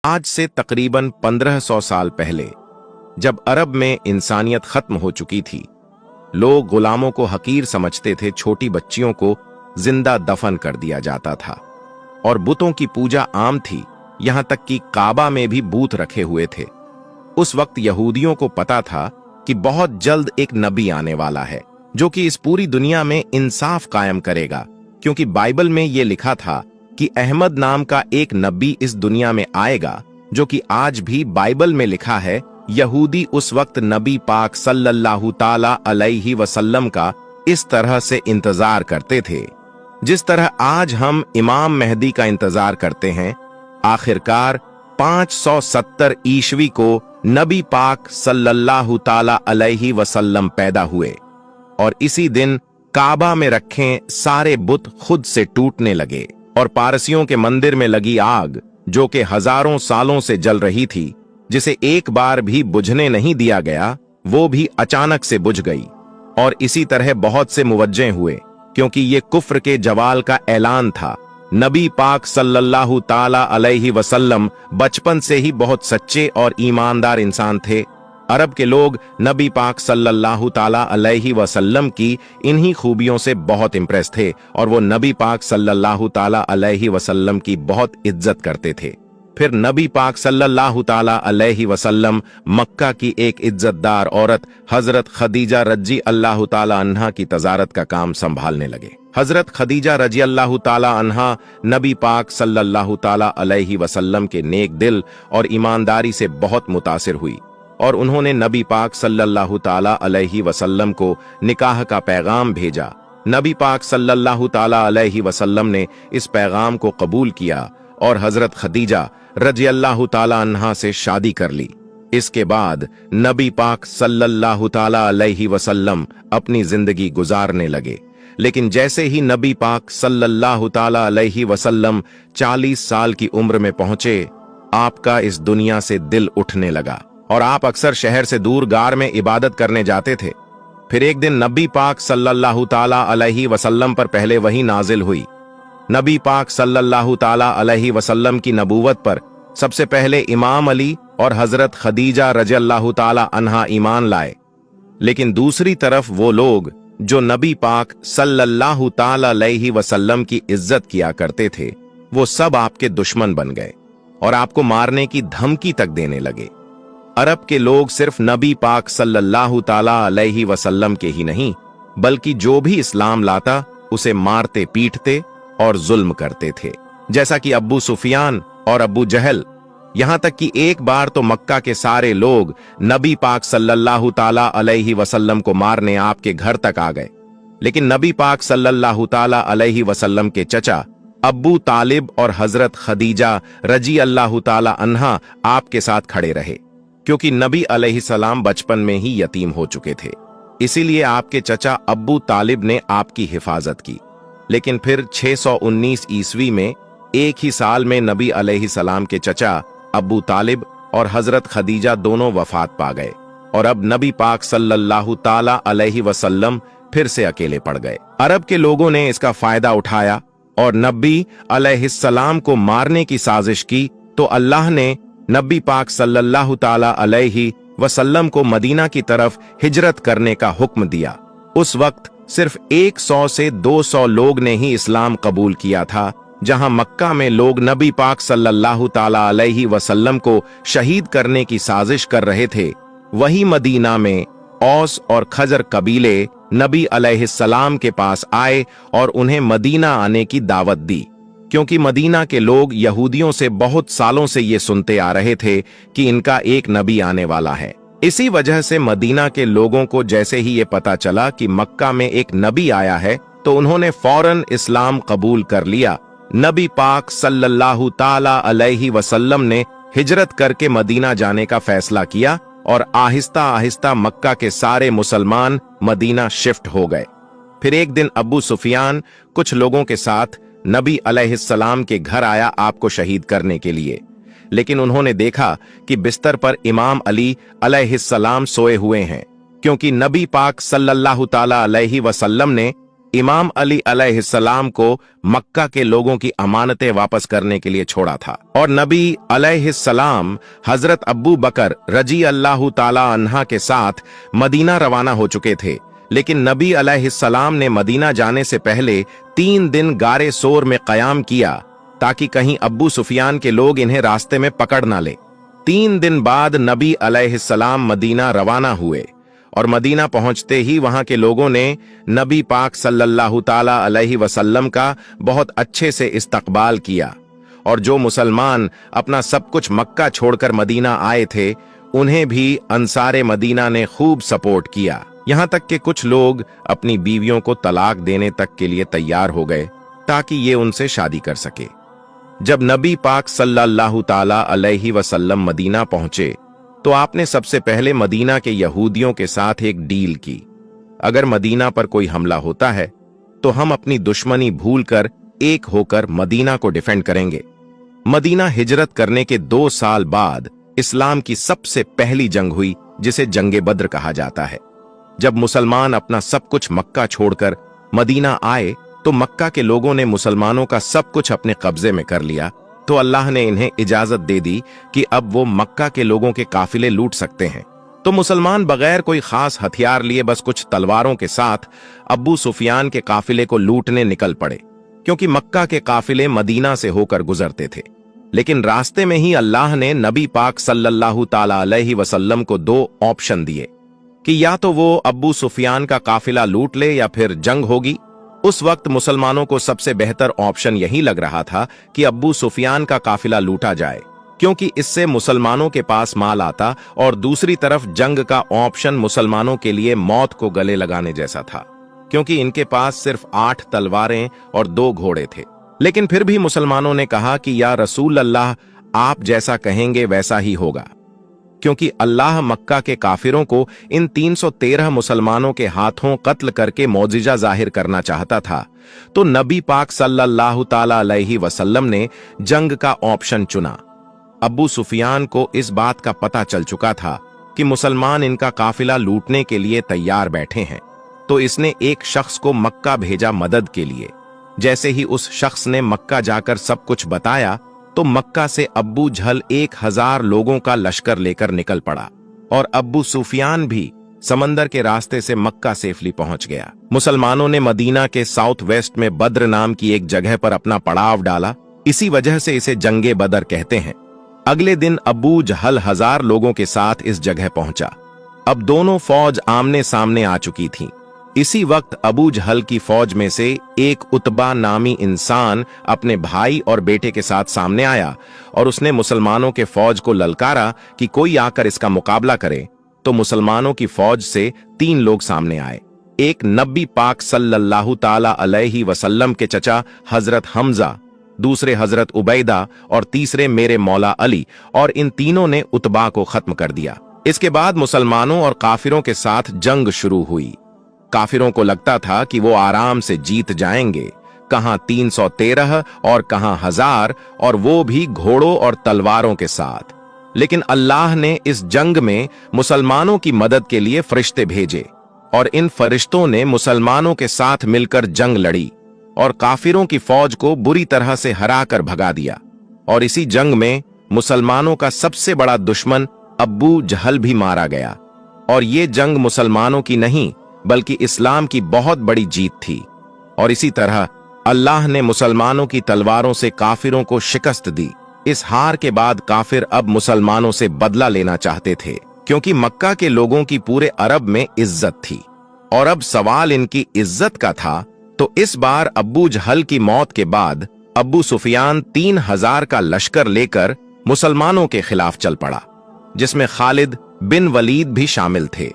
आज से तकरीबन 1500 साल पहले, जब अरब में इंसानियत खत्म हो चुकी थी, लोग गुलामों को हकीर समझते थे। छोटी बच्चियों को जिंदा दफन कर दिया जाता था और बुतों की पूजा आम थी। यहां तक कि काबा में भी बूत रखे हुए थे। उस वक्त यहूदियों को पता था कि बहुत जल्द एक नबी आने वाला है जो कि इस पूरी दुनिया में इंसाफ कायम करेगा, क्योंकि बाइबल में यह लिखा था कि अहमद नाम का एक नबी इस दुनिया में आएगा, जो कि आज भी बाइबल में लिखा है। यहूदी उस वक्त नबी पाक सल्लल्लाहु ताला अलैहि वसल्लम का इस तरह से इंतजार करते थे जिस तरह आज हम इमाम मेहदी का इंतजार करते हैं। आखिरकार 570 ईस्वी को नबी पाक सल्लल्लाहु ताला अलैहि वसल्लम पैदा हुए और इसी दिन काबा में रखे सारे बुत खुद से टूटने लगे और पारसियों के मंदिर में लगी आग, जो कि हजारों सालों से जल रही थी, जिसे एक बार भी बुझने नहीं दिया गया, वो भी अचानक से बुझ गई। और इसी तरह बहुत से मुवज्जे हुए, क्योंकि ये कुफ्र के जवाल का ऐलान था। नबी पाक सल्लल्लाहु ताला अलैहि वसल्लम बचपन से ही बहुत सच्चे और ईमानदार इंसान थे। अरब के लोग नबी पाक सल्लल्लाहु ताला अलैहि वसल्लम की इन्हीं खूबियों से बहुत इम्प्रेस थे और वो नबी पाक सल्लल्लाहु ताला अलैहि वसल्लम की बहुत इज्जत करते थे। फिर नबी पाक सल्लल्लाहु ताला अलैहि वसल्लम मक्का की एक इज्जतदार औरत हजरत खदीजा रजी अल्लाह ताला अन्हा की तजारत का काम संभालने लगे। हजरत खदीजा रजी अल्लाह ताला अन्हा नबी पाक सल्लल्लाहु ताला अलैहि वसल्लम के नेक दिल और ईमानदारी से बहुत मुतासिर हुई और उन्होंने नबी पाक सल्लल्लाहु ताला अलैहि वसल्लम को निकाह का पैगाम भेजा। नबी पाक सल्लल्लाहु ताला अलैहि वसल्लम ने इस पैगाम को कबूल किया और हजरत खदीजा रजी अल्लाह ताला अन्हा से शादी कर ली। इसके बाद नबी पाक सल्लल्लाहु ताला अलैहि वसल्लम अपनी जिंदगी गुजारने लगे। लेकिन जैसे ही नबी पाक सल्लल्लाहु ताला अलैहि वसल्लम 40 साल की उम्र में पहुंचे, आपका इस दुनिया से दिल उठने लगा और आप अक्सर शहर से दूर गार में इबादत करने जाते थे। फिर एक दिन नबी पाक सल्लल्लाहु ताला अलैहि वसल्लम पर पहले वही नाजिल हुई। नबी पाक सल्लल्लाहु ताला अलैहि वसल्लम की नबूवत पर सबसे पहले इमाम अली और हजरत खदीजा रज़ियल्लाहु ताला अन्हा ईमान लाए। लेकिन दूसरी तरफ वो लोग जो नबी पाक सल्लल्लाहु ताला अलैहि वसल्लम की इज्जत किया करते थे, वो सब आपके दुश्मन बन गए और आपको मारने की धमकी तक देने लगे। अरब के लोग सिर्फ नबी पाक सल्लल्लाहु ताला अलैहि वसल्लम के ही नहीं, बल्कि जो भी इस्लाम लाता उसे मारते पीटते और जुल्म करते थे, जैसा कि अब्बू सुफियान और अब्बू जहल। यहां तक कि एक बार तो मक्का के सारे लोग नबी पाक सल्लल्लाहु ताला अलैहि वसल्लम को मारने आपके घर तक आ गए। लेकिन नबी पाक सल्लल्लाहु ताला अलैहि वसल्लम के चचा अब्बू तालिब और हजरत खदीजा रजी अल्लाह ताला अन्हा आपके साथ खड़े रहे, क्योंकि नबी अलैहिस्सलाम बचपन में ही यतीम हो चुके थे। इसीलिए आपके चचा अब्बू तालिब ने आपकी हिफाजत की। लेकिन फिर 619 ईस्वी में एक ही साल में नबी अलैहिस्सलाम के चचा अब्बू तालिब और हजरत खदीजा दोनों वफात पा गए और अब नबी पाक सल्लल्लाहु ताला अलैहि वसल्लम फिर से अकेले पड़ गए। अरब के लोगों ने इसका फायदा उठाया और नबी अलैहिस्सलाम को मारने की साजिश की, तो अल्लाह ने नबी पाक सल्लल्लाहु ताला अलैहि वसल्लम को मदीना की तरफ हिजरत करने का हुक्म दिया। उस वक्त सिर्फ 100 से 200 लोग ने ही इस्लाम कबूल किया था। जहां मक्का में लोग नबी पाक सल्लल्लाहु ताला अलैहि वसल्लम को शहीद करने की साजिश कर रहे थे, वही मदीना में औस और खजर कबीले नबी अलैहिस्सलाम के पास आए और उन्हें मदीना आने की दावत दी, क्योंकि मदीना के लोग यहूदियों से बहुत सालों से ये सुनते आ रहे थे कि इनका एक नबी आने वाला है। इसी वजह से मदीना के लोगों को जैसे ही ये पता चला कि मक्का में एक नबी आया है, तो उन्होंने फौरन इस्लाम कबूल कर लिया। नबी पाक सल्लल्लाहु ताला अलैहि वसल्लम ने हिजरत करके मदीना जाने का फैसला किया और आहिस्ता आहिस्ता मक्का के सारे मुसलमान मदीना शिफ्ट हो गए। फिर एक दिन अब्बू सुफियान कुछ लोगों के साथ नबी अलैहिस्सलाम के घर आया आपको शहीद करने के लिए। लेकिन उन्होंने देखा कि बिस्तर पर इमाम अली अलैहिस्सलाम सोए हुए हैं, क्योंकि नबी पाक सल्लल्लाहु ताला अलैहि वसल्लम ने इमाम अली अलैहिस्सलाम को मक्का के लोगों की अमानतें वापस करने के लिए छोड़ा था और नबी अलैहिस्सलाम हजरत अब्बू बकर रजी अल्लाह ताला अन्हा के साथ मदीना रवाना हो चुके थे। लेकिन नबी अलैहिस्सलाम ने मदीना जाने से पहले 3 दिन गारे सोर में कयाम किया ताकि कहीं अब्बू सुफियान के लोग इन्हें रास्ते में पकड़ ना ले। 3 दिन बाद नबी अलैहिस्सलाम मदीना रवाना हुए और मदीना पहुंचते ही वहां के लोगों ने नबी पाक सल्लल्लाहु ताला अलैहि वसल्लम का बहुत अच्छे से इस्तकबाल किया और जो मुसलमान अपना सब कुछ मक्का छोड़कर मदीना आए थे उन्हें भी अंसारे मदीना ने खूब सपोर्ट किया। यहां तक कि कुछ लोग अपनी बीवियों को तलाक देने तक के लिए तैयार हो गए ताकि ये उनसे शादी कर सके। जब नबी पाक सल्लल्लाहु ताला अलैहि वसल्लम मदीना पहुंचे तो आपने सबसे पहले मदीना के यहूदियों के साथ एक डील की। अगर मदीना पर कोई हमला होता है तो हम अपनी दुश्मनी भूलकर एक होकर मदीना को डिफेंड करेंगे। मदीना हिजरत करने के 2 साल बाद इस्लाम की सबसे पहली जंग हुई जिसे जंगे बद्र कहा जाता है। जब मुसलमान अपना सब कुछ मक्का छोड़कर मदीना आए तो मक्का के लोगों ने मुसलमानों का सब कुछ अपने कब्जे में कर लिया तो अल्लाह ने इन्हें इजाजत दे दी कि अब वो मक्का के लोगों के काफिले लूट सकते हैं। तो मुसलमान बगैर कोई खास हथियार लिए बस कुछ तलवारों के साथ अब्बू सुफियान के काफिले को लूटने निकल पड़े, क्योंकि मक्का के काफिले मदीना से होकर गुजरते थे। लेकिन रास्ते में ही अल्लाह ने नबी पाक सल्लल्लाहु ताला अलैहि वसल्लम को 2 ऑप्शन दिए कि या तो वो अब्बू सुफियान का काफिला लूट ले या फिर जंग होगी। उस वक्त मुसलमानों को सबसे बेहतर ऑप्शन यही लग रहा था कि अब्बू सुफियान का काफिला लूटा जाए, क्योंकि इससे मुसलमानों के पास माल आता और दूसरी तरफ जंग का ऑप्शन मुसलमानों के लिए मौत को गले लगाने जैसा था, क्योंकि इनके पास सिर्फ 8 तलवारें और 2 घोड़े थे। लेकिन फिर भी मुसलमानों ने कहा कि या रसूल अल्लाह, आप जैसा कहेंगे वैसा ही होगा, क्योंकि अल्लाह मक्का के काफिरों को इन 313 मुसलमानों के हाथों कत्ल करके मौजिजा जाहिर करना चाहता था। तो नबी पाक सल्लल्लाहु ताला अलैहि वसल्लम ने जंग का ऑप्शन चुना। अब्बू सुफियान को इस बात का पता चल चुका था कि मुसलमान इनका काफिला लूटने के लिए तैयार बैठे हैं, तो इसने एक शख्स को मक्का भेजा मदद के लिए। जैसे ही उस शख्स ने मक्का जाकर सब कुछ बताया तो मक्का से अब्बू जहल 1000 लोगों का लश्कर लेकर निकल पड़ा और अब्बू सुफियान भी समंदर के रास्ते से मक्का सेफली पहुंच गया। मुसलमानों ने मदीना के साउथ वेस्ट में बद्र नाम की एक जगह पर अपना पड़ाव डाला, इसी वजह से इसे जंगे बदर कहते हैं। अगले दिन अब्बू जहल 1000 लोगों के साथ इस जगह पहुंचा। अब दोनों फौज आमने सामने आ चुकी थीं। इसी वक्त अबू जहल की फौज में से एक उतबा नामी इंसान अपने भाई और बेटे के साथ सामने आया और उसने मुसलमानों के फौज को ललकारा कि कोई आकर इसका मुकाबला करे। तो मुसलमानों की फौज से 3 लोग सामने आए। एक नबी पाक सल्लल्लाहु ताला अलैहि वसल्लम के चचा हजरत हमजा, दूसरे हजरत उबैदा और तीसरे मेरे मौला अली, और इन तीनों ने उतबा को खत्म कर दिया। इसके बाद मुसलमानों और काफिरों के साथ जंग शुरू हुई। काफिरों को लगता था कि वो आराम से जीत जाएंगे, कहां 313 और कहां 1000, और वो भी घोड़ों और तलवारों के साथ। लेकिन अल्लाह ने इस जंग में मुसलमानों की मदद के लिए फरिश्ते भेजे और इन फरिश्तों ने मुसलमानों के साथ मिलकर जंग लड़ी और काफिरों की फौज को बुरी तरह से हराकर भगा दिया। और इसी जंग में मुसलमानों का सबसे बड़ा दुश्मन अब्बू जहल भी मारा गया। और ये जंग मुसलमानों की नहीं बल्कि इस्लाम की बहुत बड़ी जीत थी। और इसी तरह अल्लाह ने मुसलमानों की तलवारों से काफिरों को शिकस्त दी। इस हार के बाद काफिर अब मुसलमानों से बदला लेना चाहते थे, क्योंकि मक्का के लोगों की पूरे अरब में इज्जत थी और अब सवाल इनकी इज्जत का था। तो इस बार अब्बू जहल की मौत के बाद अब्बू सुफियान 3000 का लश्कर लेकर मुसलमानों के खिलाफ चल पड़ा, जिसमें खालिद बिन वलीद भी शामिल थे।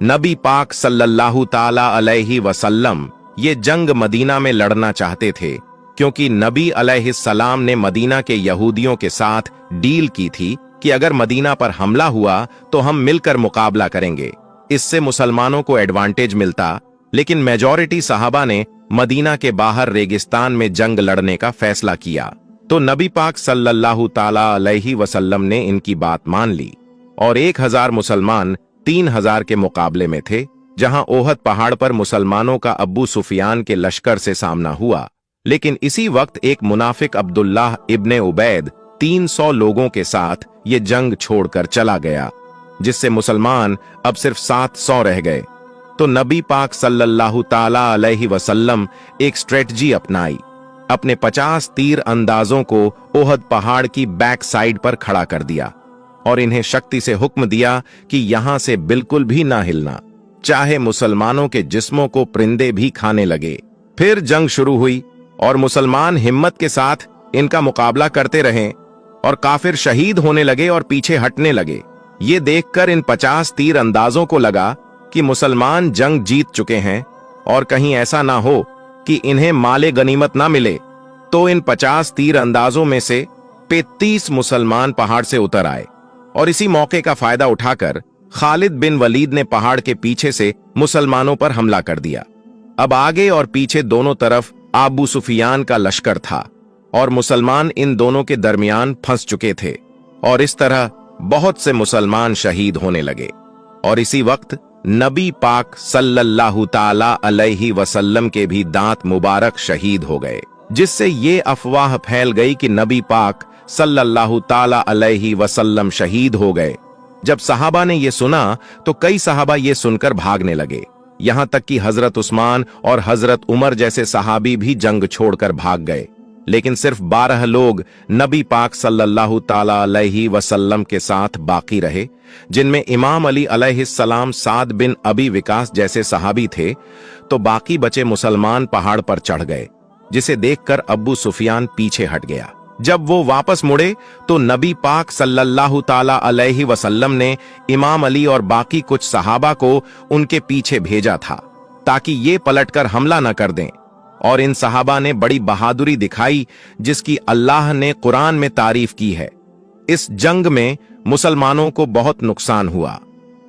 नबी पाक सल्लल्लाहु ताला अलैहि वसल्लम ये जंग मदीना में लड़ना चाहते थे, क्योंकि नबी अलैहिस्सलाम ने मदीना के यहूदियों के साथ डील की थी कि अगर मदीना पर हमला हुआ तो हम मिलकर मुकाबला करेंगे, इससे मुसलमानों को एडवांटेज मिलता। लेकिन मेजॉरिटी सहाबा ने मदीना के बाहर रेगिस्तान में जंग लड़ने का फैसला किया। तो नबी पाक सल्लल्लाहु ताला अलैहि वसल्लम ने इनकी बात मान ली और 1000 मुसलमान 3000 के मुकाबले में थे। जहां ओहद पहाड़ पर मुसलमानों का अब्बू सुफियान के लश्कर से सामना हुआ। लेकिन इसी वक्त एक मुनाफिक अब्दुल्लाह इब्ने उबैद 300 लोगों के साथ ये जंग छोड़कर चला गया, जिससे मुसलमान अब सिर्फ 700 रह गए। तो नबी पाक सल्लल्लाहु ताला अलैहि वसल्लम एक स्ट्रेटजी अपनाई। अपने 50 तीर अंदाजों को ओहद पहाड़ की बैक साइड पर खड़ा कर दिया और इन्हें शक्ति से हुक्म दिया कि यहां से बिल्कुल भी ना हिलना, चाहे मुसलमानों के जिस्मों को परिंदे भी खाने लगे। फिर जंग शुरू हुई और मुसलमान हिम्मत के साथ इनका मुकाबला करते रहे और काफिर शहीद होने लगे और पीछे हटने लगे। ये देखकर इन 50 तीर अंदाजों को लगा कि मुसलमान जंग जीत चुके हैं और कहीं ऐसा ना हो कि इन्हें माले गनीमत ना मिले। तो इन 50 तीर अंदाजों में से 35 मुसलमान पहाड़ से उतर आए और इसी मौके का फायदा उठाकर खालिद बिन वलीद ने पहाड़ के पीछे से मुसलमानों पर हमला कर दिया। अब आगे और पीछे दोनों तरफ अबू सुफियान का लश्कर था और मुसलमान इन दोनों के दरमियान फंस चुके थे और इस तरह बहुत से मुसलमान शहीद होने लगे। और इसी वक्त नबी पाक सल्लल्लाहु ताला अलैहि वसल्लम के भी दांत मुबारक शहीद हो गए, जिससे ये अफवाह फैल गई कि नबी पाक सल्लल्लाहु ताला अलैहि वसल्लम शहीद हो गए। जब सहाबा ने ये सुना तो कई सहाबा ये सुनकर भागने लगे, यहां तक कि हजरत उस्मान और हजरत उमर जैसे सहाबी भी जंग छोड़कर भाग गए। लेकिन सिर्फ 12 लोग नबी पाक सल्लल्लाहु ताला अलैहि वसल्लम के साथ बाकी रहे, जिनमें इमाम अली अलैहिस्सलाम, साद बिन अबी विकास जैसे सहाबी थे। तो बाकी बचे मुसलमान पहाड़ पर चढ़ गए, जिसे देखकर अब्बू सुफियान पीछे हट गया। जब वो वापस मुड़े तो नबी पाक सल्लल्लाहु ताला अलैहि वसल्लम ने इमाम अली और बाकी कुछ सहाबा को उनके पीछे भेजा था ताकि ये पलटकर हमला न कर दें। और इन सहाबा ने बड़ी बहादुरी दिखाई, जिसकी अल्लाह ने कुरान में तारीफ की है। इस जंग में मुसलमानों को बहुत नुकसान हुआ,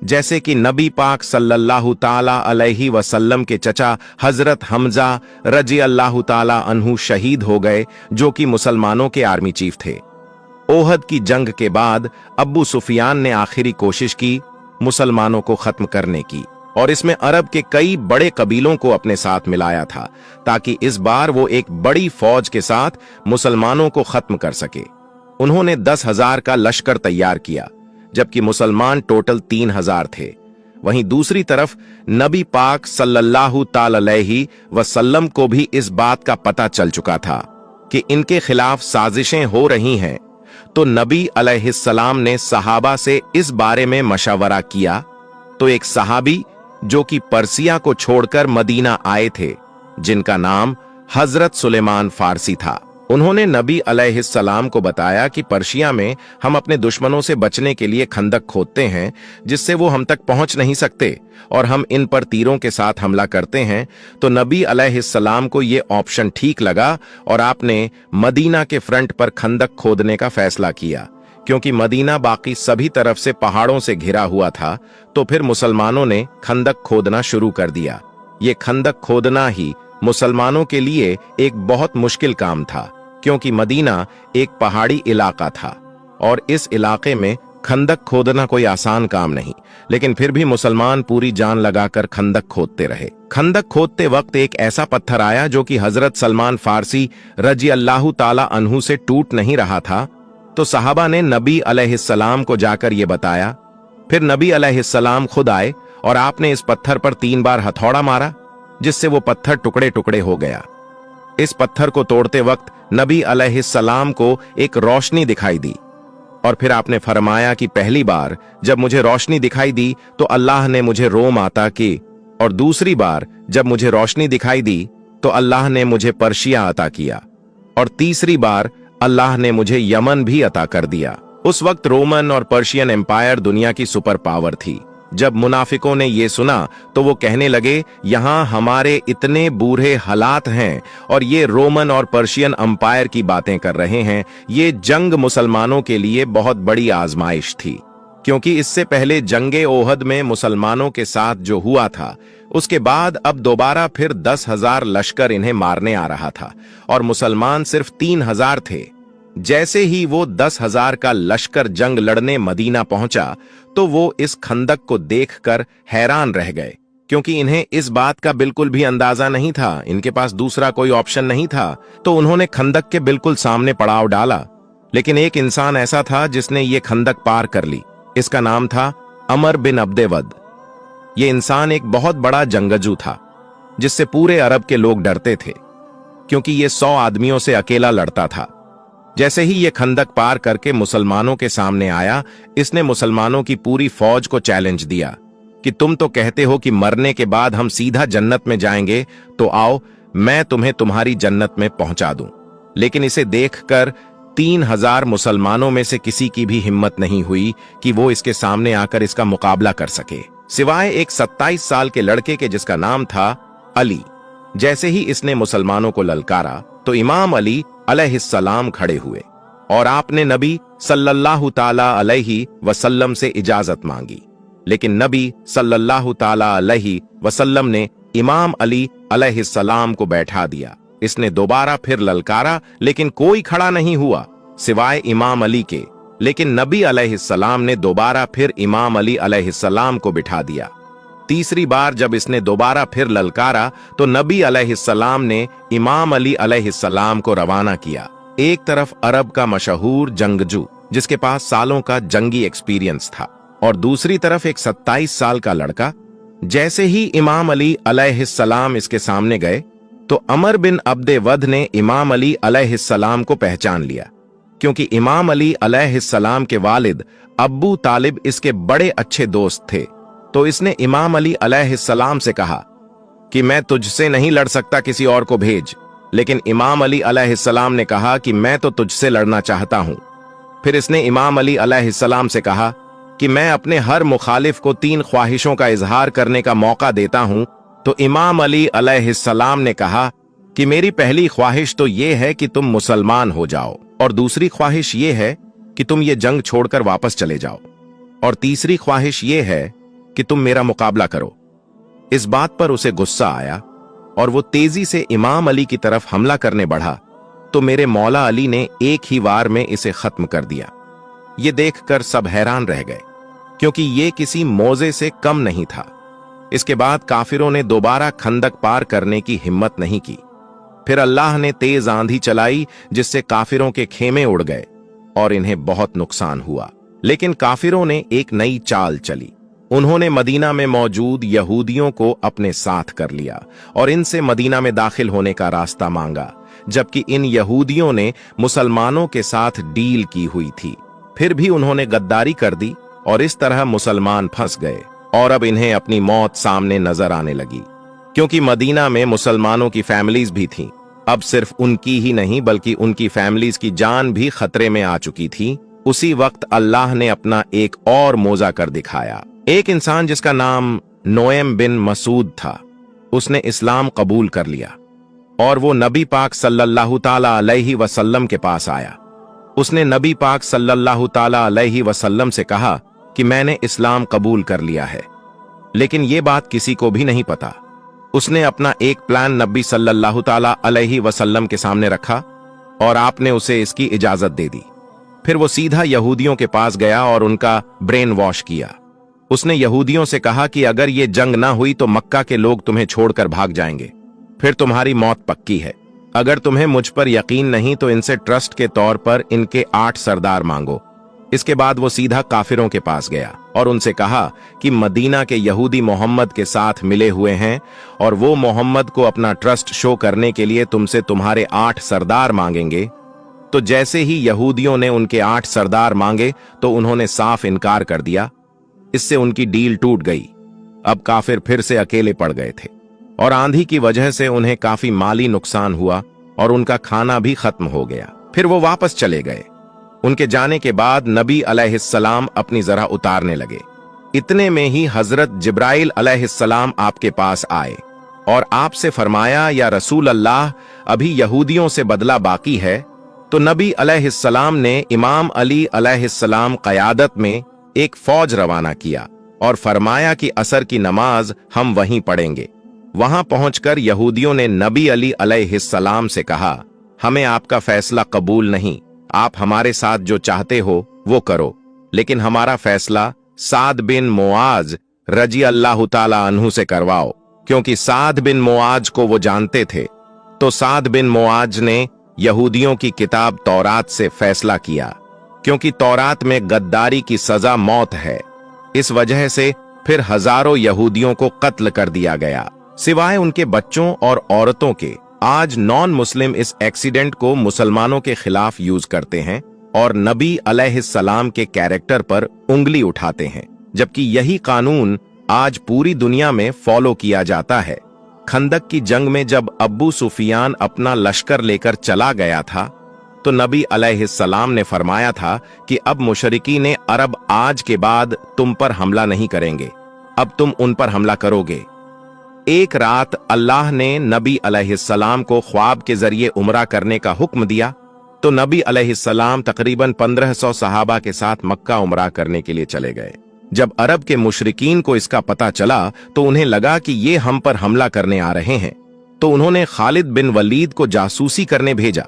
जैसे कि नबी पाक सल्लल्लाहु ताला अलैहि वसल्लम के चचा हजरत हमजा रजी अल्लाह ताला अन्हु शहीद हो गए, जो कि मुसलमानों के आर्मी चीफ थे। ओहद की जंग के बाद अब्बू सुफियान ने आखिरी कोशिश की मुसलमानों को खत्म करने की, और इसमें अरब के कई बड़े कबीलों को अपने साथ मिलाया था ताकि इस बार वो एक बड़ी फौज के साथ मुसलमानों को खत्म कर सके। उन्होंने 10,000 का लश्कर तैयार किया, जबकि मुसलमान टोटल 3,000 थे। वहीं दूसरी तरफ नबी पाक सल्लल्लाहु ताला अलैहि वसल्लम को भी इस बात का पता चल चुका था कि इनके खिलाफ साजिशें हो रही हैं। तो नबी अलैहिस्सलाम ने सहाबा से इस बारे में मशवरा किया। तो एक सहाबी जो कि पर्सिया को छोड़कर मदीना आए थे, जिनका नाम हजरत सुलेमान फारसी था, उन्होंने नबी अलैहिस्सलाम को बताया कि पर्शिया में हम अपने दुश्मनों से बचने के लिए खंदक खोदते हैं, जिससे वो हम तक पहुंच नहीं सकते और हम इन पर तीरों के साथ हमला करते हैं। तो नबी अलैहिस्सलाम को ये ऑप्शन ठीक लगा और आपने मदीना के फ्रंट पर खंदक खोदने का फैसला किया। क्योंकि मदीना बाकी सभी तरफ से पहाड़ों से घिरा हुआ था, तो फिर मुसलमानों ने खंदक खोदना शुरू कर दिया। ये खंदक खोदना ही मुसलमानों के लिए एक बहुत मुश्किल काम था, क्योंकि मदीना एक पहाड़ी इलाका था और इस इलाके में खंदक खोदना कोई आसान काम नहीं। लेकिन फिर भी मुसलमान पूरी जान लगाकर खंदक खोदते रहे। खंदक खोदते वक्त एक ऐसा पत्थर आया जो कि हजरत सलमान फारसी रजी अल्लाह ताला अन्हु से टूट नहीं रहा था। तो सहाबा ने नबी अलैहिस्सलाम को जाकर ये बताया। फिर नबी अलैहिस्सलाम खुद आए और आपने इस पत्थर पर 3 बार हथौड़ा मारा, जिससे वो पत्थर टुकड़े टुकड़े हो गया। इस पत्थर को तोड़ते वक्त नबी अलैहिस्सलाम को एक रोशनी दिखाई दी और फिर आपने फरमाया कि पहली बार जब मुझे रोशनी दिखाई दी तो अल्लाह ने मुझे रोम अता की, और दूसरी बार जब मुझे रोशनी दिखाई दी तो अल्लाह ने मुझे पर्शिया अता किया, और तीसरी बार अल्लाह ने मुझे यमन भी अता कर दिया। उस वक्त रोमन और पर्शियन एम्पायर दुनिया की सुपर पावर थी। जब मुनाफिकों ने ये सुना तो वो कहने लगे, यहां हमारे इतने बुरे हालात हैं और ये रोमन और पर्शियन एम्पायर की बातें कर रहे हैं। ये जंग मुसलमानों के लिए बहुत बड़ी आजमाइश थी, क्योंकि इससे पहले जंगे ओहद में मुसलमानों के साथ जो हुआ था, उसके बाद अब दोबारा फिर 10,000 लश्कर इन्हें मारने आ रहा था और मुसलमान सिर्फ 3,000 थे। जैसे ही वो 10,000 का लश्कर जंग लड़ने मदीना पहुंचा तो वो इस खंदक को देखकर हैरान रह गए, क्योंकि इन्हें इस बात का बिल्कुल भी अंदाजा नहीं था, इनके पास दूसरा कोई ऑप्शन नहीं था, तो उन्होंने खंदक के बिल्कुल सामने पड़ाव डाला। लेकिन एक इंसान ऐसा था जिसने ये खंदक पार कर ली। इसका नाम था अमर बिन अब्दे वद। ये इंसान एक बहुत बड़ा जंगजू था जिससे पूरे अरब के लोग डरते थे, क्योंकि ये 100 आदमियों से अकेला लड़ता था। जैसे ही ये खंदक पार करके मुसलमानों के सामने आया, इसने मुसलमानों की पूरी फौज को चैलेंज दिया कि तुम तो कहते हो कि मरने के बाद हम सीधा जन्नत में जाएंगे, तो आओ मैं तुम्हें तुम्हारी जन्नत में पहुंचा दूं। लेकिन इसे देखकर 3000 मुसलमानों में से किसी की भी हिम्मत नहीं हुई कि वो इसके सामने आकर इसका मुकाबला कर सके, सिवाय एक 27 साल के लड़के के जिसका नाम था अली। जैसे ही इसने मुसलमानों को ललकारा तो इमाम अली अलैहिस्सलाम खड़े हुए और आपने नबी सल्लल्लाहु ताला अलैहि वसल्लम से इजाजत मांगी। लेकिन नबी सल्लल्लाहु ताला अलैहि वसल्लम ने इमाम अली अलैहिस्सलाम को बैठा दिया। इसने दोबारा फिर ललकारा, लेकिन कोई खड़ा नहीं हुआ सिवाय इमाम अली के। लेकिन नबी अलैहिस्सलाम ने दोबारा फिर इमाम अली अलैहिस्सलाम को बिठा दिया। तीसरी बार जब इसने दोबारा फिर ललकारा तो नबी अलैहिस्सलाम ने इमाम अली अलैहिस्सलाम को रवाना किया। एक तरफ अरब का मशहूर जंगजू जिसके पास सालों का जंगी एक्सपीरियंस था, और दूसरी तरफ एक 27 साल का लड़का। जैसे ही इमाम अली अलैहिस्सलाम इसके सामने गए तो अमर बिन अब्दे वद ने इमाम अली अलैहिस्सलाम को पहचान लिया, क्योंकि इमाम अली अलैहिस्सलाम के वालिद अब्बू तालिब इसके बड़े अच्छे दोस्त थे। तो इसने इमाम अली अलैहिस्सलाम से कहा कि मैं तुझसे नहीं लड़ सकता, किसी और को भेज। लेकिन इमाम अली अलैहिस्सलाम ने कहा कि मैं तो तुझसे लड़ना चाहता हूं। फिर इसने इमाम अली अलैहिस्सलाम से कहा कि मैं अपने हर मुखालिफ को 3 ख्वाहिशों का इजहार करने का मौका देता हूं। तो इमाम अली अलैहिस्सलाम ने कहा कि मेरी पहली ख्वाहिश तो यह है कि तुम मुसलमान हो जाओ, और दूसरी ख्वाहिश यह है कि तुम ये जंग छोड़कर वापस चले जाओ, और तीसरी ख्वाहिश यह है कि तुम मेरा मुकाबला करो। इस बात पर उसे गुस्सा आया और वो तेजी से इमाम अली की तरफ हमला करने बढ़ा, तो मेरे मौला अली ने एक ही वार में इसे खत्म कर दिया। ये देखकर सब हैरान रह गए, क्योंकि ये किसी मौजे से कम नहीं था। इसके बाद काफिरों ने दोबारा खंदक पार करने की हिम्मत नहीं की। फिर अल्लाह ने तेज आंधी चलाई जिससे काफिरों के खेमे उड़ गए और इन्हें बहुत नुकसान हुआ। लेकिन काफिरों ने एक नई चाल चली। उन्होंने मदीना में मौजूद यहूदियों को अपने साथ कर लिया और इनसे मदीना में दाखिल होने का रास्ता मांगा, जबकि इन यहूदियों ने मुसलमानों के साथ डील की हुई थी। फिर भी उन्होंने गद्दारी कर दी और इस तरह मुसलमान फंस गए, और अब इन्हें अपनी मौत सामने नजर आने लगी, क्योंकि मदीना में मुसलमानों की फैमिलीज भी थीं। अब सिर्फ उनकी ही नहीं बल्कि उनकी फैमिलीज की जान भी खतरे में आ चुकी थी। उसी वक्त अल्लाह ने अपना एक और मौजा कर दिखाया। एक इंसान जिसका नाम नोएम बिन मसूद था, उसने इस्लाम कबूल कर लिया और वो नबी पाक सल्लल्लाहु ताला अलैहि वसल्लम के पास आया। उसने नबी पाक सल्लल्लाहु ताला अलैहि वसल्लम से कहा कि मैंने इस्लाम कबूल कर लिया है, लेकिन ये बात किसी को भी नहीं पता। उसने अपना एक प्लान नबी सल्लल्लाहु ताला अलैहि वसल्लम के सामने रखा और आपने उसे इसकी इजाजत दे दी। फिर वो सीधा यहूदियों के पास गया और उनका ब्रेन वॉश किया। उसने यहूदियों से कहा कि अगर ये जंग ना हुई तो मक्का के लोग तुम्हें छोड़कर भाग जाएंगे, फिर तुम्हारी मौत पक्की है। अगर तुम्हें मुझ पर यकीन नहीं तो इनसे ट्रस्ट के तौर पर इनके 8 सरदार मांगो। इसके बाद वो सीधा काफिरों के पास गया और उनसे कहा कि मदीना के यहूदी मोहम्मद के साथ मिले हुए हैं और वो मोहम्मद को अपना ट्रस्ट शो करने के लिए तुमसे तुम्हारे 8 सरदार मांगेंगे। तो जैसे ही यहूदियों ने उनके 8 सरदार मांगे तो उन्होंने साफ इनकार कर दिया। इससे उनकी डील टूट गई। अब काफिर फिर से अकेले पड़ गए थे और आंधी की वजह से उन्हें काफी माली नुकसान हुआ और उनका खाना भी खत्म हो गया। फिर वो वापस चले गए। उनके जाने के बाद नबी अलैहिस्सलाम अपनी जरा उतारने लगे। इतने में ही हजरत जिब्राइल अलैहिस्सलाम आपके पास आए और आपसे फरमाया, या रसूल अल्लाह, अभी यहूदियों से बदला बाकी है। तो नबी अलैहिस्सलाम ने इमाम अली अलैहिस्सलाम क़यादत में एक फौज रवाना किया और फरमाया कि असर की नमाज हम वहीं पढ़ेंगे। वहां पहुंचकर यहूदियों ने नबी अली अलैहिस्सलाम से कहा, हमें आपका फैसला कबूल नहीं, आप हमारे साथ जो चाहते हो वो करो, लेकिन हमारा फैसला साद बिन मुआज रजी अल्लाह ताला अन्हु से करवाओ, क्योंकि साद बिन मुआज को वो जानते थे। तो साद बिन मुआज ने यहूदियों की किताब तौरात से फैसला किया, क्योंकि तौरात में गद्दारी की सजा मौत है। इस वजह से फिर हजारों यहूदियों को कत्ल कर दिया गया, सिवाय उनके बच्चों और औरतों के। आज नॉन मुस्लिम इस एक्सीडेंट को मुसलमानों के खिलाफ यूज करते हैं और नबी अलैहिस्सलाम के कैरेक्टर पर उंगली उठाते हैं, जबकि यही कानून आज पूरी दुनिया में फॉलो किया जाता है। खंदक की जंग में जब अब्बू सुफियान अपना लश्कर लेकर चला गया था, तो नबी अलैहिस्सलाम ने फरमाया था कि अब मुशरिकीन अरब आज के बाद तुम पर हमला नहीं करेंगे, अब तुम उन पर हमला करोगे। एक रात अल्लाह ने नबी अलैहिस्सलाम को ख्वाब के जरिए उम्रा करने का हुक्म दिया, तो नबी अलैहिस्सलाम तकरीबन 1500 सहाबा के साथ मक्का उम्रा करने के लिए चले गए। जब अरब के मुशरिकीन को इसका पता चला तो उन्हें लगा कि ये हम पर हमला करने आ रहे हैं, तो उन्होंने खालिद बिन वलीद को जासूसी करने भेजा।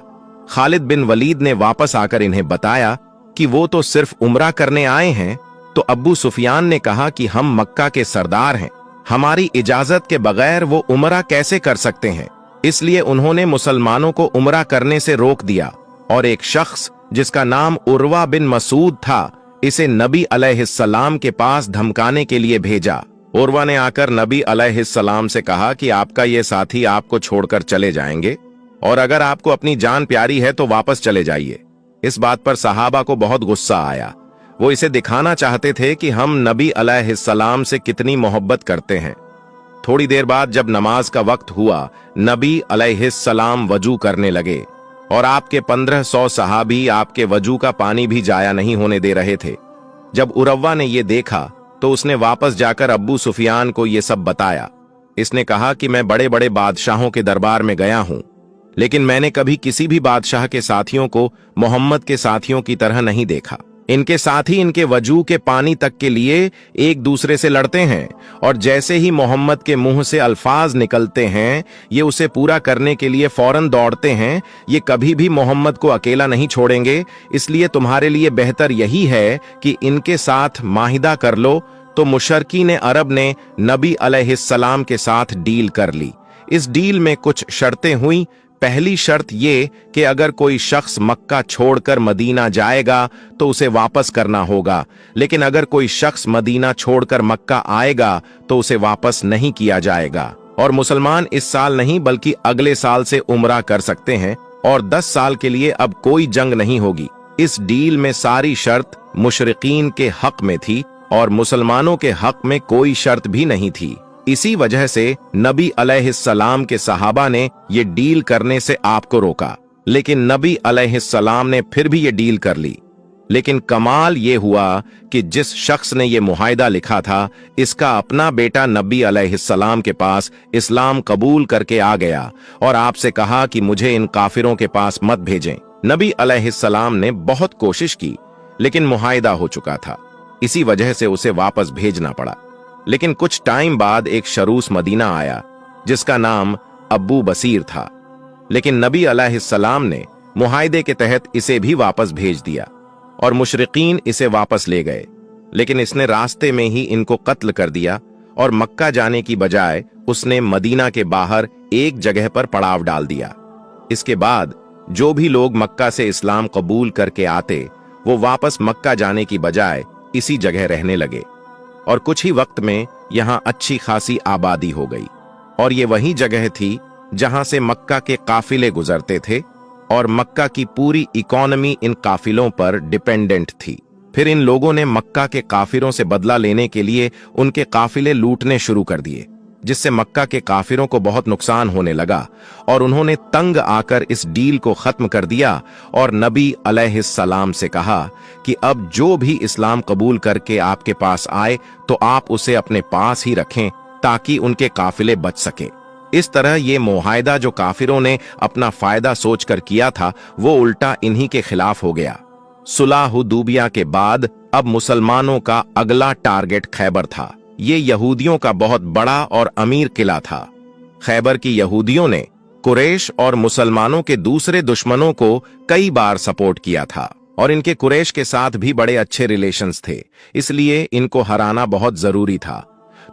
खालिद बिन वलीद ने वापस आकर इन्हें बताया कि वो तो सिर्फ उम्रा करने आए हैं। तो अब्बू सुफियान ने कहा कि हम मक्का के सरदार हैं, हमारी इजाजत के बगैर वो उम्रा कैसे कर सकते हैं। इसलिए उन्होंने मुसलमानों को उम्रा करने से रोक दिया और एक शख्स जिसका नाम उर्वा बिन मसूद था, इसे नबी अलैहिस्सलाम के पास धमकाने के लिए भेजा। उर्वा ने आकर नबी अलैहिस्सलाम से कहा कि आपका ये साथी आपको छोड़कर चले जाएंगे और अगर आपको अपनी जान प्यारी है तो वापस चले जाइए। इस बात पर सहाबा को बहुत गुस्सा आया। वो इसे दिखाना चाहते थे कि हम नबी अलैहिस्सलाम से कितनी मोहब्बत करते हैं। थोड़ी देर बाद जब नमाज का वक्त हुआ, नबी अलैहिस्सलाम वजू करने लगे और आपके 1500 सहाबी आपके वजू का पानी भी जाया नहीं होने दे रहे थे। जब उरवा ने ये देखा तो उसने वापस जाकर अब्बू सुफियान को ये सब बताया। इसने कहा कि मैं बड़े बड़े बादशाहों के दरबार में गया हूं, लेकिन मैंने कभी किसी भी बादशाह के साथियों को मोहम्मद के साथियों की तरह नहीं देखा। इनके साथी इनके वजू के पानी तक के लिए एक दूसरे से लड़ते हैं और जैसे ही मोहम्मद के मुंह से अल्फाज निकलते हैं ये उसे पूरा करने के लिए फौरन दौड़ते हैं। ये कभी भी मोहम्मद को अकेला नहीं छोड़ेंगे, इसलिए तुम्हारे लिए बेहतर यही है कि इनके साथ माहिदा कर लो। तो मुशरकीन अरब ने नबी अलैहिस्सलाम के साथ डील कर ली। इस डील में कुछ शर्तें हुई। पहली शर्त ये कि अगर कोई शख्स मक्का छोड़कर मदीना जाएगा तो उसे वापस करना होगा, लेकिन अगर कोई शख्स मदीना छोड़कर मक्का आएगा तो उसे वापस नहीं किया जाएगा। और मुसलमान इस साल नहीं बल्कि अगले साल से उम्रा कर सकते हैं और 10 साल के लिए अब कोई जंग नहीं होगी। इस डील में सारी शर्त मुशरिकीन के हक में थी और मुसलमानों के हक में कोई शर्त भी नहीं थी। इसी वजह से नबी अलैहिस्सलाम के सहाबा ने ये डील करने से आपको रोका, लेकिन नबी अलैहिस्सलाम ने फिर भी ये डील कर ली। लेकिन कमाल ये हुआ कि जिस शख्स ने ये मुआहिदा लिखा था, इसका अपना बेटा नबी अलैहिस्सलाम के पास इस्लाम कबूल करके आ गया और आपसे कहा कि मुझे इन काफिरों के पास मत भेजें। नबी अलैहिस्सलाम ने बहुत कोशिश की, लेकिन मुआहिदा हो चुका था, इसी वजह से उसे वापस भेजना पड़ा। लेकिन कुछ टाइम बाद एक शरूस मदीना आया जिसका नाम अब्बू बसीर था, लेकिन नबी अलैहिस्सलाम ने मुआहिदे के तहत इसे भी वापस भेज दिया और मुशरिकीन इसे वापस ले गए। लेकिन इसने रास्ते में ही इनको कत्ल कर दिया और मक्का जाने की बजाय उसने मदीना के बाहर एक जगह पर पड़ाव डाल दिया। इसके बाद जो भी लोग मक्का से इस्लाम कबूल करके आते वो वापस मक्का जाने की बजाय इसी जगह रहने लगे और कुछ ही वक्त में यहाँ अच्छी खासी आबादी हो गई। और ये वही जगह थी जहां से मक्का के काफिले गुजरते थे और मक्का की पूरी इकोनॉमी इन काफिलों पर डिपेंडेंट थी। फिर इन लोगों ने मक्का के काफिरों से बदला लेने के लिए उनके काफिले लूटने शुरू कर दिए, जिससे मक्का के काफिरों को बहुत नुकसान होने लगा और उन्होंने तंग आकर इस डील को खत्म कर दिया और नबी अलैहिस्सलाम से कहा कि अब जो भी इस्लाम कबूल करके आपके पास आए तो आप उसे अपने पास ही रखें ताकि उनके काफिले बच सके। इस तरह ये मुआहिदा जो काफिरों ने अपना फायदा सोचकर किया था वो उल्टा इन्हीं के खिलाफ हो गया। सुलह हुदैबिया के बाद अब मुसलमानों का अगला टारगेट खैबर था। ये यहूदियों का बहुत बड़ा और अमीर किला था। खैबर की यहूदियों ने कुरैश और मुसलमानों के दूसरे दुश्मनों को कई बार सपोर्ट किया था और इनके कुरैश के साथ भी बड़े अच्छे रिलेशंस थे, इसलिए इनको हराना बहुत जरूरी था।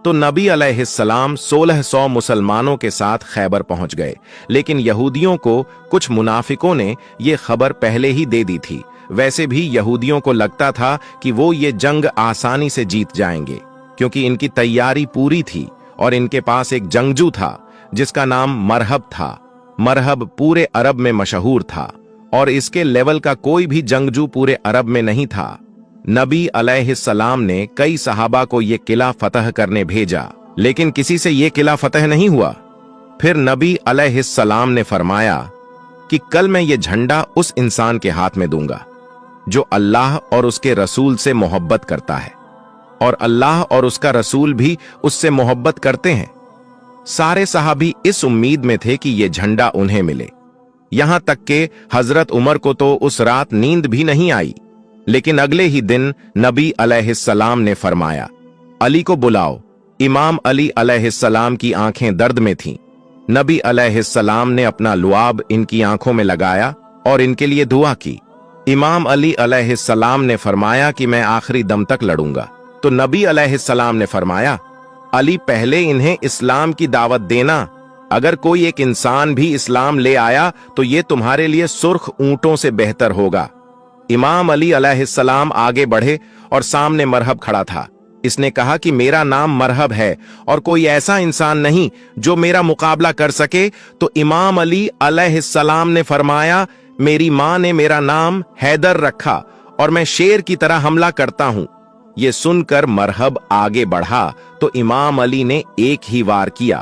तो नबी अलैहिस्सलाम 1600 मुसलमानों के साथ खैबर पहुंच गए, लेकिन यहूदियों को कुछ मुनाफिकों ने ये खबर पहले ही दे दी थी। वैसे भी यहूदियों को लगता था कि वो ये जंग आसानी से जीत जाएंगे, क्योंकि इनकी तैयारी पूरी थी और इनके पास एक जंगजू था जिसका नाम मरहब था। मरहब पूरे अरब में मशहूर था और इसके लेवल का कोई भी जंगजू पूरे अरब में नहीं था। नबी अलैहिस्सलाम ने कई सहाबा को ये किला फतह करने भेजा, लेकिन किसी से ये किला फतह नहीं हुआ। फिर नबी अलैहिस्सलाम ने फरमाया कि कल मैं ये झंडा उस इंसान के हाथ में दूंगा जो अल्लाह और उसके रसूल से मोहब्बत करता है, और अल्लाह और उसका रसूल भी उससे मोहब्बत करते हैं। सारे सहाबी इस उम्मीद में थे कि ये झंडा उन्हें मिले। यहां तक कि हजरत उमर को तो उस रात नींद भी नहीं आई। लेकिन अगले ही दिन नबी अलैहिस्सलाम ने फरमाया, अली को बुलाओ। इमाम अली अलैहिस्सलाम की आंखें दर्द में थीं। नबी अलैहिस्सलाम ने अपना लुआब इनकी आंखों में लगाया और इनके लिए दुआ की। इमाम अली अलैहिस्सलाम ने फरमाया कि मैं आखिरी दम तक लड़ूंगा। तो नबी अलैहिस्सलाम ने फरमाया, अली पहले इन्हें इस्लाम की दावत देना। अगर कोई एक इंसान भी इस्लाम ले आया तो ये तुम्हारे लिए सुर्ख ऊंटों से बेहतर होगा। इमाम अली अलैहिस्सलाम आगे बढ़े और सामने मरहब खड़ा था। इसने कहा कि मेरा नाम मरहब है और कोई ऐसा इंसान नहीं जो मेरा मुकाबला कर सके। तो इमाम अली अलैहिस्सलाम ने फरमाया, मेरी मां ने मेरा नाम हैदर रखा और मैं शेर की तरह हमला करता हूं। ये सुनकर मरहब आगे बढ़ा तो इमाम अली ने एक ही वार किया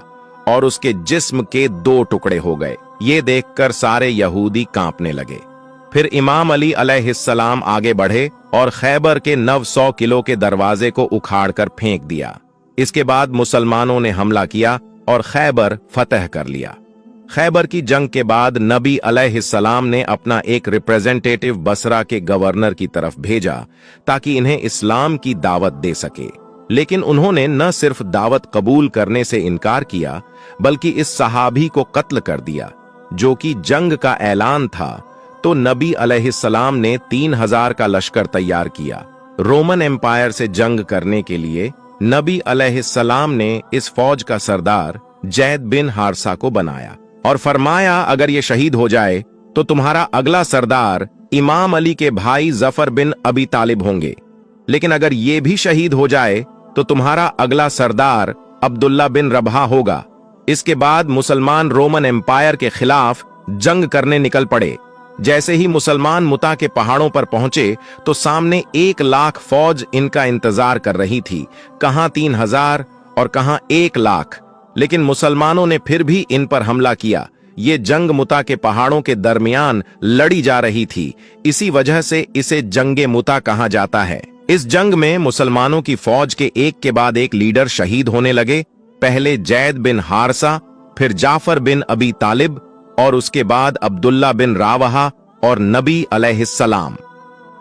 और उसके जिस्म के 2 टुकड़े हो गए। ये देखकर सारे यहूदी कांपने लगे। फिर इमाम अली अलैहिस्सलाम आगे बढ़े और खैबर के 900 किलो के दरवाजे को उखाड़कर फेंक दिया। इसके बाद मुसलमानों ने हमला किया और खैबर फतह कर लिया। खैबर की जंग के बाद नबी अलैहिस्सलाम ने अपना एक रिप्रेजेंटेटिव बसरा के गवर्नर की तरफ भेजा ताकि इन्हें इस्लाम की दावत दे सके। लेकिन उन्होंने न सिर्फ दावत कबूल करने से इनकार किया, बल्कि इस सहाबी को कत्ल कर दिया जो कि जंग का ऐलान था। तो नबी अलैहिस्सलाम ने 3000 का लश्कर तैयार किया। रोमन एम्पायर से जंग करने के लिए नबी अलैहिस्सलाम ने इस फौज का सरदार जैद बिन हारसा को बनाया और फरमाया, अगर ये शहीद हो जाए तो तुम्हारा अगला सरदार इमाम अली के भाई जफर बिन अबी तालिब होंगे, लेकिन अगर ये भी शहीद हो जाए तो तुम्हारा अगला सरदार अब्दुल्ला बिन रबहा होगा। इसके बाद मुसलमान रोमन एम्पायर के खिलाफ जंग करने निकल पड़े। जैसे ही मुसलमान मुता के पहाड़ों पर पहुंचे तो सामने 1 लाख फौज इनका इंतजार कर रही थी, कहां 3000 और कहां 1 लाख। लेकिन मुसलमानों ने फिर भी इन पर हमला किया। ये जंग मुता के पहाड़ों के दरमियान लड़ी जा रही थी, इसी वजह से इसे जंगे मुता कहा जाता है। इस जंग में मुसलमानों की फौज के एक के बाद एक लीडर शहीद होने लगे। पहले जैद बिन हारसा, फिर जाफर बिन अबी तालिब और उसके बाद अब्दुल्ला बिन रावहा और नबी अलैहिस्सलाम।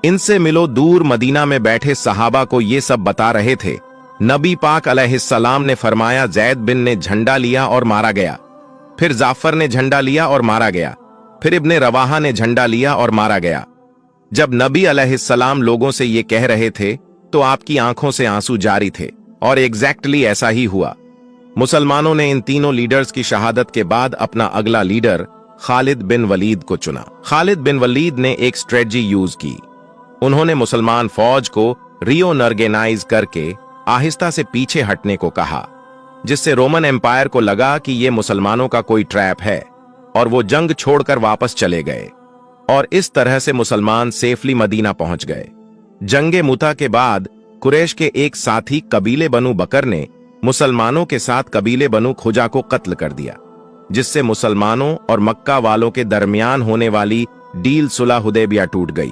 इनसे मिलो दूर मदीना में बैठे सहाबा को ये सब बता रहे थे। नबी पाक अलैहिस्सलाम ने फरमाया, जैद बिन ने झंडा लिया और मारा गया। फिर जाफर ने झंडा लिया और मारा गया। फिर इब्ने रवाहा ने झंडा लिया और मारा गया। जब नबी अलैहिस्सलाम लोगों से ये कह रहे थे तो आपकी आंखों से आंसू जारी थे, और एग्जैक्टली ऐसा ही हुआ। मुसलमानों ने इन तीनों लीडर्स की शहादत के बाद अपना अगला लीडर खालिद बिन वलीद को चुना। खालिद बिन वलीद ने एक स्ट्रेटजी यूज की। उन्होंने मुसलमान फौज को रिओनर्गेनाइज करके आहिस्ता से पीछे हटने को कहा, जिससे रोमन एम्पायर को लगा कि ये मुसलमानों का कोई ट्रैप है, और वो जंग छोड़कर वापस चले गए। और इस तरह से मुसलमान सेफली मदीना पहुंच गए। जंगे मुता के बाद कुरैश के एक साथी कबीले बनु बकर ने मुसलमानों के साथ कबीले बनु खुजा को कत्ल कर दिया, जिससे मुसलमानों और मक्का वालों के दरमियान होने वाली डील सुलह हुदैबिया टूट गई।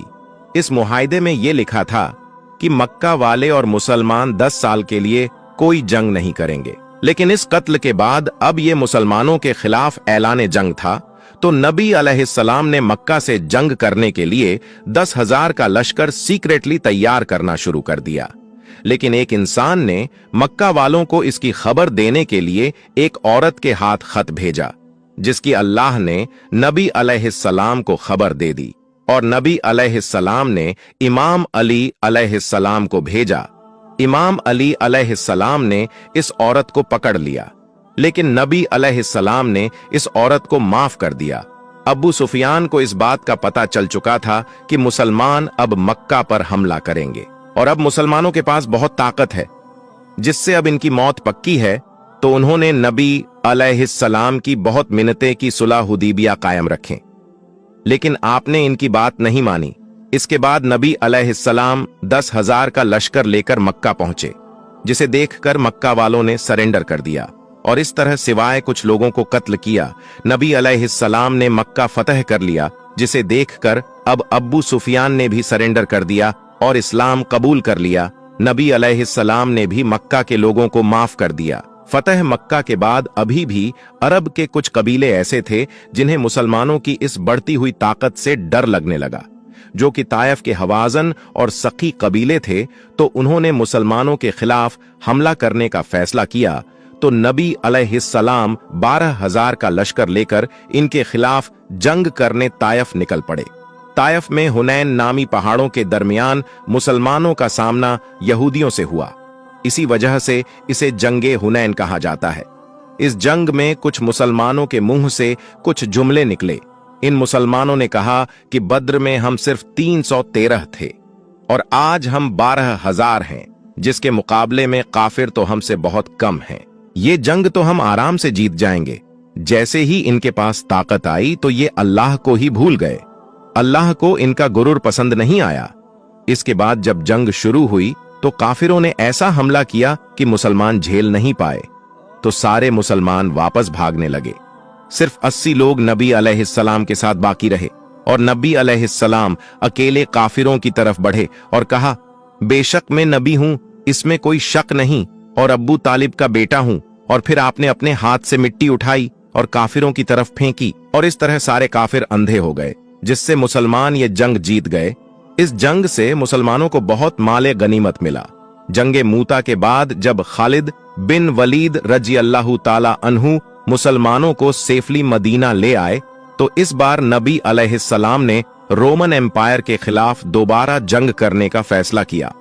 इस मुआहदे में यह लिखा था कि मक्का वाले और मुसलमान 10 साल के लिए कोई जंग नहीं करेंगे। लेकिन इस कत्ल के बाद अब ये मुसलमानों के खिलाफ ऐलान जंग था, तो नबी अलैहिस्सलाम ने मक्का से जंग करने के लिए 10,000 का लश्कर सीक्रेटली तैयार करना शुरू कर दिया। लेकिन एक इंसान ने मक्का वालों को इसकी खबर देने के लिए एक औरत के हाथ खत भेजा, जिसकी अल्लाह ने नबी अलैहिस्सलाम को खबर दे दी, और नबी अलैहिस्सलाम ने इमाम अली अलैहिस्सलाम को भेजा इमाम अली अलैहिस्सलाम ने इस औरत को पकड़ लिया, लेकिन नबी अलैहिस्सलाम ने इस औरत को माफ कर दिया। अबू सुफियान को इस बात का पता चल चुका था कि मुसलमान अब मक्का पर हमला करेंगे और अब मुसलमानों के पास बहुत ताकत है, जिससे अब इनकी मौत पक्की है। तो उन्होंने नबी अलैहिस्सलाम की बहुत मिन्नतें की सुलह हुदैबिया कायम रखें, लेकिन आपने इनकी बात नहीं मानी। इसके बाद नबी अलैहिस्सलाम 10,000 का लश्कर लेकर मक्का पहुंचे, जिसे देखकर मक्का वालों ने सरेंडर कर दिया और इस तरह सिवाय कुछ लोगों को कत्ल किया। नबी अलैहिस्सलाम ने मक्का फतह कर लिया, जिसे देखकर अब अब्बू सुफियान ने भी सरेंडर कर दिया और इस्लाम कबूल कर लिया। नबी अलैहिस्सलाम ने भी मक्का के लोगों को माफ कर दिया। फतह मक्का के बाद अभी भी अरब के कुछ कबीले ऐसे थे जिन्हें मुसलमानों की इस बढ़ती हुई ताकत से डर लगने लगा, जो कि ताइफ के हवाजन और सकी कबीले थे। तो उन्होंने मुसलमानों के खिलाफ हमला करने का फैसला किया। तो नबी अलैहिस्सलाम 12,000 का लश्कर लेकर इनके खिलाफ जंग करने ताइफ निकल पड़े। ताइफ में हुनैन नामी पहाड़ों के दरमियान मुसलमानों का सामना यहूदियों से हुआ। इसी वजह से इसे जंगे हुनैन कहा जाता है। इस जंग में कुछ मुसलमानों के मुंह से कुछ जुमले निकले। इन मुसलमानों ने कहा कि बद्र में हम सिर्फ 313 थे और आज हम 12,000 हैं, जिसके मुकाबले में काफिर तो हमसे बहुत कम हैं। ये जंग तो हम आराम से जीत जाएंगे। जैसे ही इनके पास ताकत आई तो ये अल्लाह को ही भूल गए। अल्लाह को इनका गुरूर पसंद नहीं आया। इसके बाद जब जंग शुरू हुई तो काफिरों ने ऐसा हमला किया कि मुसलमान झेल नहीं पाए, तो सारे मुसलमान वापस भागने लगे। सिर्फ 80 लोग नबी अलैहिस्सलाम के साथ बाकी रहे और नबी अलैहिस्सलाम अकेले काफिरों की तरफ बढ़े और कहा, बेशक मैं नबी हूं, इसमें कोई शक नहीं, और अब्बू तालिब का बेटा हूं। और फिर आपने अपने हाथ से मिट्टी उठाई और काफिरों की तरफ फेंकी और इस तरह सारे काफिर अंधे हो गए, जिससे मुसलमान ये जंग जीत गए। इस जंग से मुसलमानों को बहुत माले गनीमत मिला। जंगे मूता के बाद जब खालिद बिन वलीद रजी अल्लाह ताला अन्हु मुसलमानों को सेफली मदीना ले आए, तो इस बार नबी अलैहिस्सलाम ने रोमन एम्पायर के खिलाफ दोबारा जंग करने का फैसला किया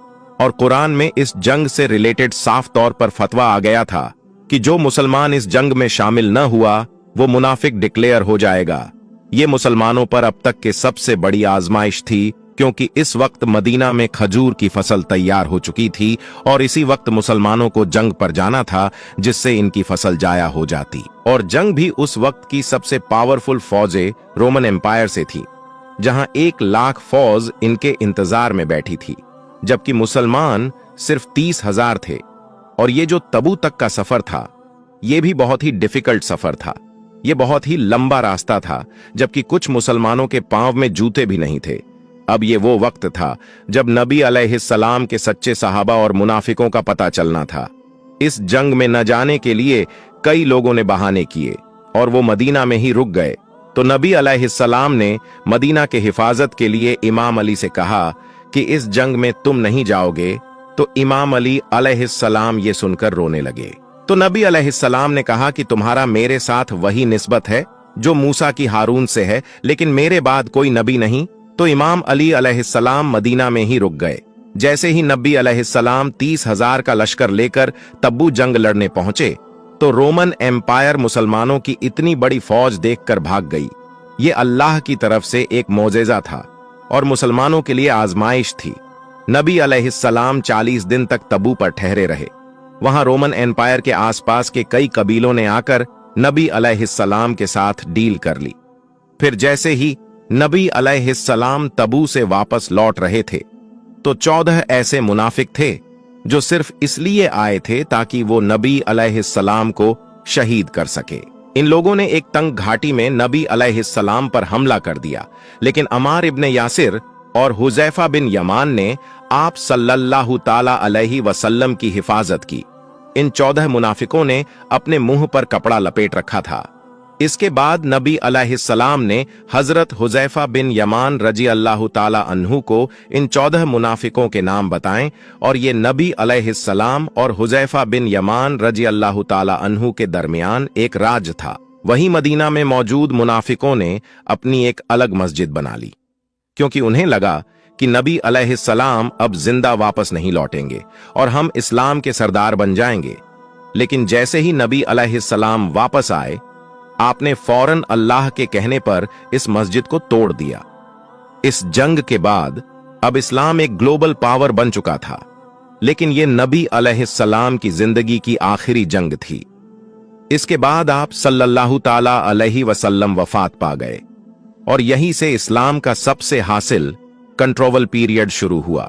और कुरान में इस जंग से रिलेटेड साफ तौर पर फतवा आ गया था कि जो मुसलमान इस जंग में शामिल न हुआ वो मुनाफिक डिक्लेयर हो जाएगा। ये मुसलमानों पर अब तक के सबसे बड़ी आजमाइश थी, क्योंकि इस वक्त मदीना में खजूर की फसल तैयार हो चुकी थी और इसी वक्त मुसलमानों को जंग पर जाना था, जिससे इनकी फसल जाया हो जाती। और जंग भी उस वक्त की सबसे पावरफुल फौजें रोमन एम्पायर से थी, जहां 1 लाख फौज इनके इंतजार में बैठी थी, जबकि मुसलमान सिर्फ 30,000 थे। और ये जो तबू तक का सफर था, ये भी बहुत ही डिफिकल्ट सफर था। ये बहुत ही लंबा रास्ता था, जबकि कुछ मुसलमानों के पांव में जूते भी नहीं थे। अब ये वो वक्त था जब नबी अलैहिस्सलाम के सच्चे सहाबा और मुनाफिकों का पता चलना था। इस जंग में न जाने के लिए कई लोगों ने बहाने किए और वो मदीना में ही रुक गए। तो नबी अलैहिस्सलाम ने मदीना के हिफाजत के लिए इमाम अली से कहा कि इस जंग में तुम नहीं जाओगे। तो इमाम अली अलैहिस्सलाम ये सुनकर रोने लगे। तो नबी अलैहिस्सलाम ने कहा कि तुम्हारा मेरे साथ वही निस्बत है जो मूसा की हारून से है, लेकिन मेरे बाद कोई नबी नहीं। तो इमाम अली अलैहिस्सलाम मदीना में ही रुक गए। जैसे ही नबी अलैहिस्सलाम 30,000 का लश्कर लेकर तब्बू जंग लड़ने पहुंचे, तो रोमन एम्पायर मुसलमानों की इतनी बड़ी फौज देखकर भाग गई। ये अल्लाह की तरफ से एक मोजेजा था और मुसलमानों के लिए आजमाइश थी। नबी अलैहिस्सलाम 40 दिन तक तब्बू पर ठहरे रहे। वहां रोमन एम्पायर के आसपास के कई कबीलों ने आकर नबी अलैहिस्सलाम के साथ डील कर ली। फिर जैसे ही नबी अलैहिस्सलाम तबू से वापस लौट रहे थे, तो 14 ऐसे मुनाफिक थे जो सिर्फ इसलिए आए थे ताकि वो नबी अलैहिस्सलाम को शहीद कर सके। इन लोगों ने एक तंग घाटी में नबी अलैहिस्सलाम पर हमला कर दिया, लेकिन अमार इब्ने यासिर और हुजैफा बिन यमान ने आप सल्लल्लाहु ताला अलैहि वसल्लम की हिफाजत की। इन 14 मुनाफिकों ने अपने मुंह पर कपड़ा लपेट रखा था। इसके बाद नबी अलैहिस्सलाम ने हजरत हुजैफा बिन यमान रजी अल्लाह ताला अन्हु को इन 14 मुनाफिकों के नाम बताएं, और ये नबी अलैहिस्सलाम और हुजैफा बिन यमान रजी अल्लाह ताला अन्हु के दरमियान एक राज था। वहीं मदीना में मौजूद मुनाफिकों ने अपनी एक अलग मस्जिद बना ली, क्योंकि उन्हें लगा कि नबी अलैहिस्सलाम अब जिंदा वापस नहीं लौटेंगे और हम इस्लाम के सरदार बन जाएंगे। लेकिन जैसे ही नबी अलैहिस्सलाम वापस आए, आपने फौरन अल्लाह के कहने पर इस मस्जिद को तोड़ दिया। इस जंग के बाद अब इस्लाम एक ग्लोबल पावर बन चुका था, लेकिन यह नबी अलैहिस्सलाम की जिंदगी की आखिरी जंग थी। इसके बाद आप सल्लल्लाहु ताला अलैहि वसल्लम वफात पा गए और यहीं से इस्लाम का सबसे हासिल कंट्रोवल पीरियड शुरू हुआ।